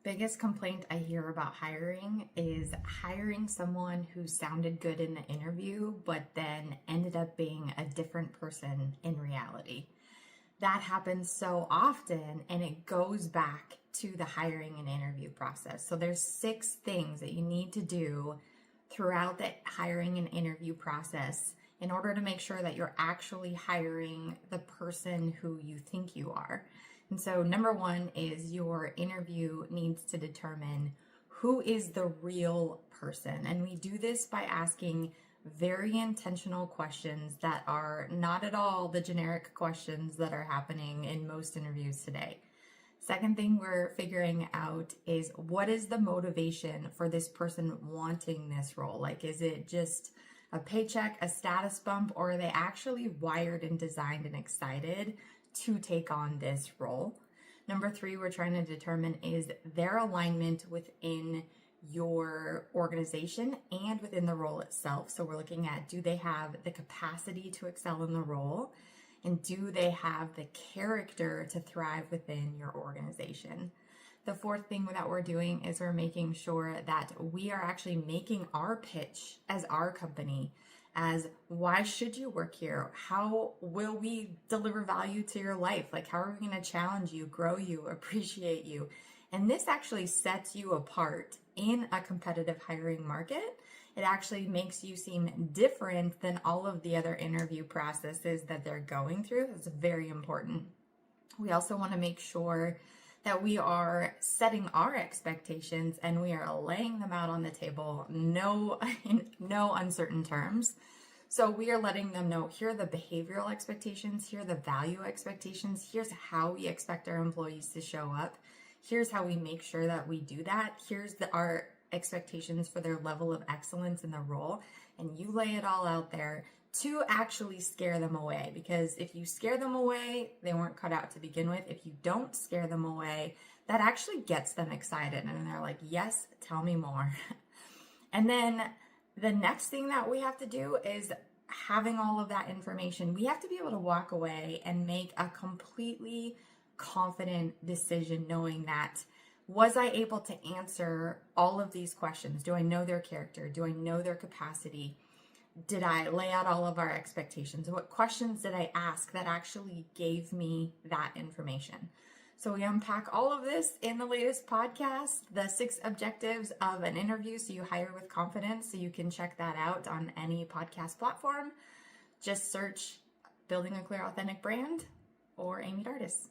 Biggest complaint I hear about hiring is hiring someone who sounded good in the interview, but then ended up being a different person in reality. That happens so often, and it goes back to the hiring and interview process. So there's 6 things that you need to do throughout the hiring and interview process in order to make sure that you're actually hiring the person who you think you are. And so, number 1 is your interview needs to determine who is the real person. And we do this by asking very intentional questions that are not at all the generic questions that are happening in most interviews today. Second thing we're figuring out is what is the motivation for this person wanting this role? Like, is it just a paycheck, a status bump, or are they actually wired and designed and excited to take on this role? Number 3, we're trying to determine is their alignment within your organization and within the role itself. So we're looking at, do they have the capacity to excel in the role? And do they have the character to thrive within your organization? The 4th thing that we're doing is we're making sure that we are actually making our pitch as our company as why should you work here? How will we deliver value to your life? Like, how are we going to challenge you, grow you, appreciate you? And this actually sets you apart in a competitive hiring market. It actually makes you seem different than all of the other interview processes that they're going through. That's very important. We also want to make sure that we are setting our expectations and we are laying them out on the table, in no uncertain terms. So we are letting them know, here are the behavioral expectations, here are the value expectations, here's how we expect our employees to show up, here's how we make sure that we do that, here's our expectations for their level of excellence in the role, and you lay it all out there to actually scare them away. Because if you scare them away, they weren't cut out to begin with. If you don't scare them away, that actually gets them excited and they're like, yes, tell me more. And then the next thing that we have to do is having all of that information. We have to be able to walk away and make a completely confident decision knowing that, was I able to answer all of these questions? Do I know their character? Do I know their capacity? Did I lay out all of our expectations? What questions did I ask that actually gave me that information? So we unpack all of this in the latest podcast, the 6 objectives of an interview so you hire with confidence. So you can check that out on any podcast platform. Just search Building a Clear Authentic Brand or Amy Dardis.